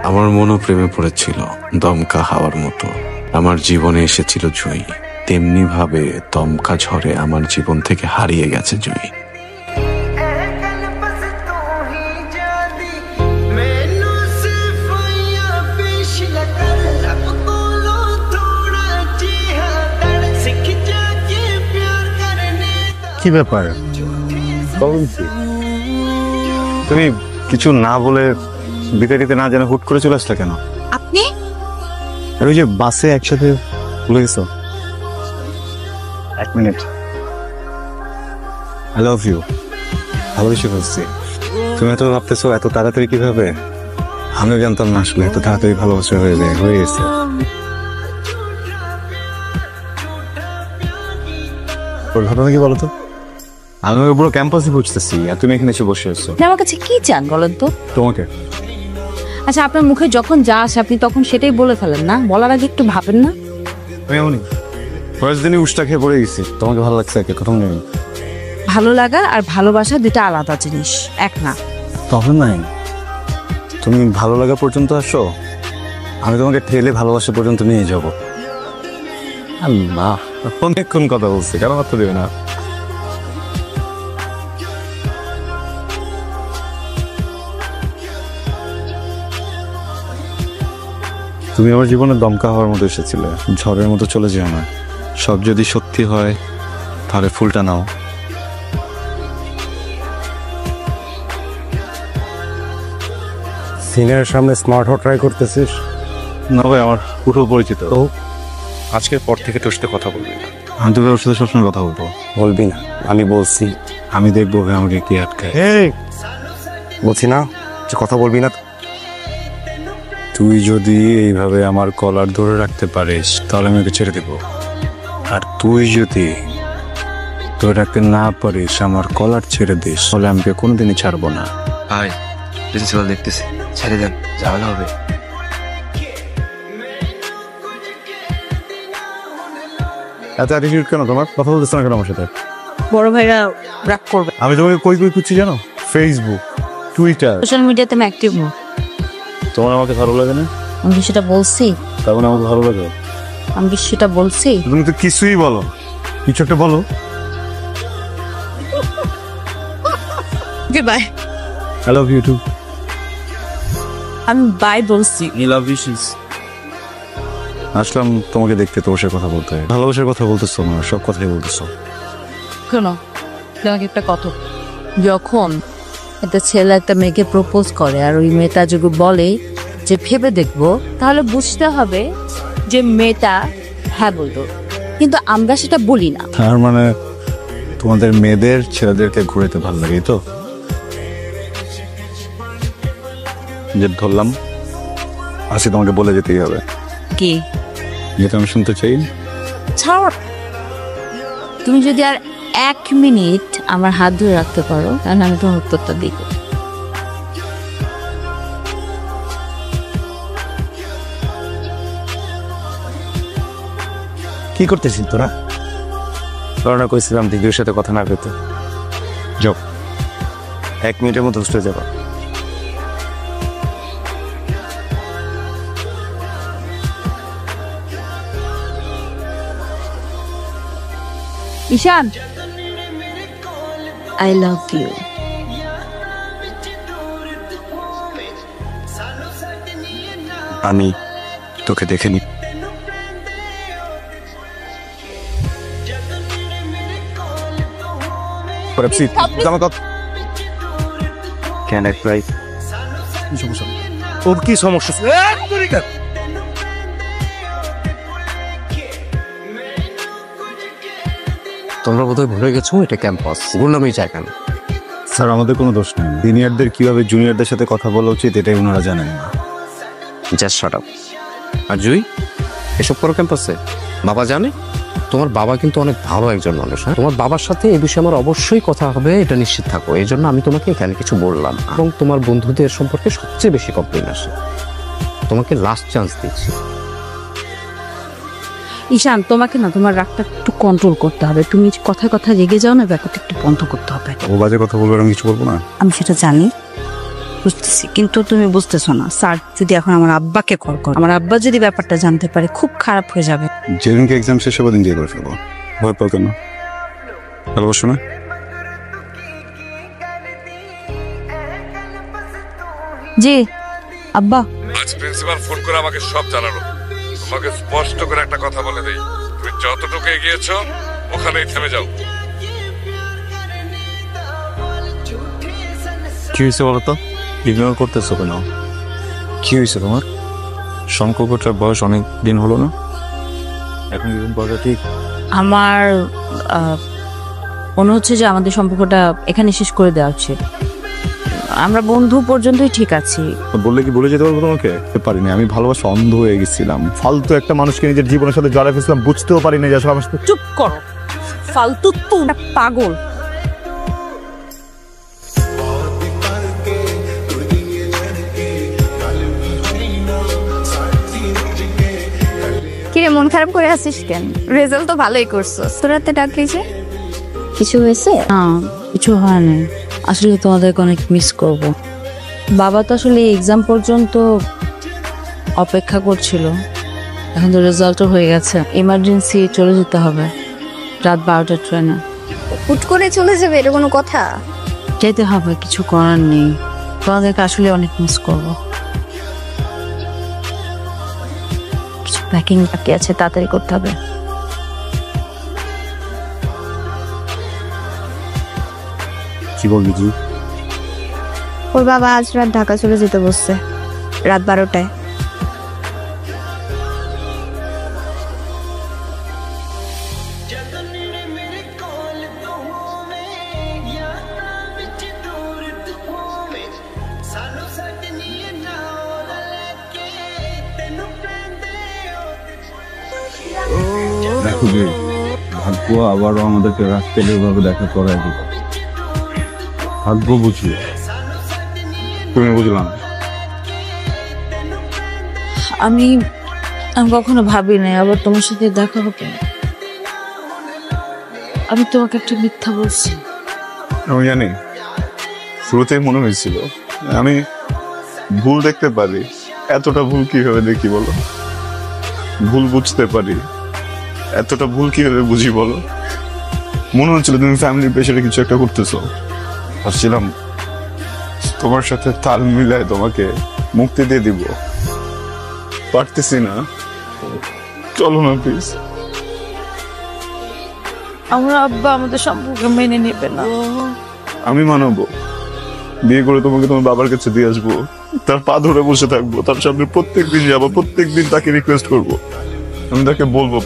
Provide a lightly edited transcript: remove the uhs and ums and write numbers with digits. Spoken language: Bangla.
আমার মনও প্রেমে পড়েছিল দমকা হাওয়ার মতো। আমার জীবনে এসেছিল জয়ী, তেমনি ভাবে দমকা ঝড়ে আমার জীবন থেকে হারিয়ে গেছে জয়ী। কি ব্যাপার, তুমি কিছু না বলে বিকারিতে না জানা হুট করে চলে আসলে কেন? আপনি আর ওই যে বাসে একসাথে ভুলে গেছো। এক মিনিট, আই লাভ ইউ, ভালোবেসে ফেলছি। তুমি এত ভাবতেছো এত তাড়াতাড়ি কিভাবে? আমিও জানতাম না আসলে এত তাড়াতাড়ি ভালোবাসা হয়ে গেছে। ওর ঘটনা কি বলো তো? আমি পুরো ক্যাম্পাসে বুঝতেছি আর তুমি এখানে এসে বসে আছো। আমার কাছে কি চান বলেন তো? তোমাকে। আচ্ছা, আপনার মুখে যখন যা আসে আপনি তখন সেটাই বলে ফেলেন না, বলার আগে একটু ভাবেন না? আমি এমনই, ফার্স্ট দিনই উষ্টা খেয়ে পড়ে গেছি। তোমাকে ভালো লাগছে একে প্রথম দিন। ভালো লাগা আর ভালোবাসা দুটো আলাদা জিনিস, এক না। তখন নাই, তুমি ভালো লাগা পর্যন্ত আসো, আমি তোমাকে ঠেলে ভালোবাসা পর্যন্ত নিয়ে যাবো। আল্লাহ, অনেকক্ষণ কথা বলছি, কেন মাত্র দেবে না? তুমি আমার জীবনে দমকা হওয়ার মতো এসেছিলে, ঝড়ের মতো চলে যেও না। সব যদি সত্যি হয় তাহলে ফুলটা নাও। সিনিয়রের সামনে স্মার্ট হওয়া ট্রাই করতেছিস? না ভাই, আমার পুরো পরিচিত। তো আজকের পর থেকে তোর সাথে কথা বলবি না। আমি তো ওর সাথে সবসময় কথা বলবো। বলবি না, আমি বলছি। আমি দেখবো ভাই আমাকে কি আটকায়। বলছি না যে কথা বলবি না। তুই যদি এইভাবে আমার কলার ধরে রাখতে পারিস তাহলে আমি ওকে ছেড়ে দেব, আর তুই যদি ধরে রাখতে না পারিস আমার কলার ছেড়ে দিস তাহলে আমি কোনোদিনই ছাড়বো না। ভাই, প্রিন্সিপাল দেখতেছি, ছেড়ে দেন, ঝামেলা হবে। এত অ্যাটিটিউড কেন তোমার? কথা বলতেছ না কেন আমার সাথে? বড় ভাইরা রাগ করবে। আমি তোমাকে কই খুঁজছি জানো? ফেসবুক, টুইটার, সোশ্যাল মিডিয়াতে আমি অ্যাক্টিভ না। তোমার আমাকে ভালো লাগে না? আমি কি সেটা বলছি? তার মানে আমাকে ভালো লাগে? আমি কি সেটা বলছি? তুমি তো কিছুই বলো, কিছু একটা বলো। Okay, bye. I love you too. আমি বাই বলছি। ই লাভ ইউ শিস। আসলাম তোমাকে দেখতে, তোমার সাথে কথা বলতে। ভালোবাসার কথা বলতেছো না, সব কথাই বলতেছো। কেন? তোমাকে একটা কথা, যখন একটা ছেলে একটা মেয়েকে প্রপোজ করে আর ওই মেয়েটা যদি বলে যে ভেবে দেখবো, তাহলে বুঝতে হবে যে মেয়েটা হ্যাঁ বলতো, কিন্তু আমরা সেটা বলি না। তার মানে তোমাদের মেয়েদের ছেলেদেরকে ঘুরাইতে ভালো লাগে তো? যে ধরলাম আসি, তোমাকে বলে যেতেই হবে। কি? যেটা আমি শুনতে চাই। ছাড়। তুমি যদি আর 1 মিনিট আমার হাত ধরে রাখতে পারো তাহলে আমি তোমার উত্তরটা দিব। কি করতেছিস তোরা? করোনা কইছিলাম দিদির সাথে কথা না করতে। যাও, 1 মিনিটের মতো হস্টেলে যাবা। ঈশান, আই লাভ ইউ। আমি তোকে দেখে নি। Can I try? ওর কি সমস্যা? তোমরা বোধহয় ভুলে গেছো এটা ক্যাম্পাস, গুন্ডামি জায়গা না। স্যার, আমাদের কোনো দোষ নেই। সিনিয়রদের কিভাবে জুনিয়রদের সাথে কথা বলা উচিত এটাই ওনারা জানেন না। Just shut up. আর জুই, এসব করো ক্যাম্পাসে? বাবা জানে? তোমার বাবা কিন্তু অনেক ভালো একজন মানুষ। হ্যাঁ, তোমার বাবার সাথে এই বিষয়ে আমার অবশ্যই কথা হবে, এটা নিশ্চিত থাকো। এই জন্য আমি তোমাকে এখানে কিছু বললাম। এবং তোমার বন্ধুদের সম্পর্কে সবচেয়ে বেশি কমপ্লেন আসে। তোমাকে লাস্ট চান্স দিচ্ছি। ঈশান, তোমাকে না তোমার রাগটা একটু কন্ট্রোল করতে হবে। তুমি কথায় কথায় রেগে যাও না, ব্যাপারটা একটু বন্ধ করতে হবে। ও বাজে কথা বলবে, আমি কিছু বলবো না। আমি সেটা জানি, বুঝতেছি, কিন্তু তুমি বুঝতেছো না স্যার যদি এখন আমার আব্বাকে কল করে, আমার আব্বা যদি ব্যাপারটা জানতে পারে খুব খারাপ হয়ে যাবে। যেদিনকে এক্সাম শেষ হবে দিন দিয়ে করে ফেলবো, ভয় পাও কেন? ভালোবাসো না? জি আব্বা। আজ প্রিন্সিপাল ফোন করে আমাকে সব জানালো। তোমাকে স্পষ্ট করে একটা কথা বলে দেই, তুমি যতটুকু এগিয়েছো ওখানেই থেমে যাও। কি হয়েছে বলো তো? ইগনোর করতেছো কেন? কি হয়েছে তোমার? সম্পর্কটার বয়স অনেক দিন হলো না, এখন ইভেন বলা ঠিক? আমার মনে হচ্ছে যে আমাদের সম্পর্কটা এখানে শেষ করে দেওয়া উচিত। আমরা বন্ধু পর্যন্তই ঠিক আছি। বললে কি বলে যেতে পারবো তোমাকে? পারিনি, আমি ভালোবাসা অন্ধ হয়ে গেছিলাম। ফালতু একটা মানুষকে নিজের জীবনের সাথে জড়াই ফেলছিলাম, বুঝতেও পারিনি যে আসলে আমার সাথে। চুপ করো, ফালতু তোমরা পাগল। কিরে মন খারাপ করে আছিস কেন? রেজাল্ট তো ভালোই করছো, তোরাতে ডাকলি যে কিছু হয়েছে? না কিছু হয় না, আসলে তোমাদেরকে অনেক মিস করব। বাবা তো আসলে এক্সাম পর্যন্ত অপেক্ষা করছিল, এখন তো রেজাল্টও হয়ে গেছে, ইমার্জেন্সি চলে যেতে হবে রাত 12টার ট্রেনে। হুট করে চলে যাবে এটা কোনো কথা? যেতে হবে, কিছু করার নেই। তোমাদেরকে আসলে অনেক মিস করব। কিছু প্যাকিং বাকি আছে, তাড়াতাড়ি করতে হবে। কি বলবি তুই? ওর বাবা আজ রাত ঢাকা চলে যেতে বসছে, রাত 12টায়। দেখো যে ভাগ্য আবারও আমাদেরকে রাস্তায় ভাবে দেখা করায় দিল। ভাগ্য বুঝলো, তুমি বুঝলাম। আমি কখনো ভাবি নাই আবার তোমার সাথে দেখা হবে। আমি তোমাকে একটা মিথ্যা বলছি। আমি জানি, শুরুতেই মনে হয়েছিল আমি ভুল দেখতে পারি, এতটা ভুল কিভাবে দেখি বলো? ভুল বুঝতে পারি, এতটা ভুল কিভাবে বুঝি বলো? মনে হচ্ছিল তুমি ফ্যামিলির প্রেসারে কিছু একটা করতেছো। ভাবছিলাম তোমার সাথে তাল মিলায় তোমাকে মুক্তি দিয়ে দিব, পারতেছি না। চলো না প্লিজ। আমার আব্বা আমাদের সম্পর্ক মেনে নেবে না। আমি মানবো, বিয়ে করে তোমাকে তোমার বাবার কাছে দিয়ে আসবো, তার পা ধরে বসে থাকবো, তার সামনে প্রত্যেকদিন যাবো, প্রত্যেকদিন তাকে রিকোয়েস্ট করবো, আমি তাকে বলবো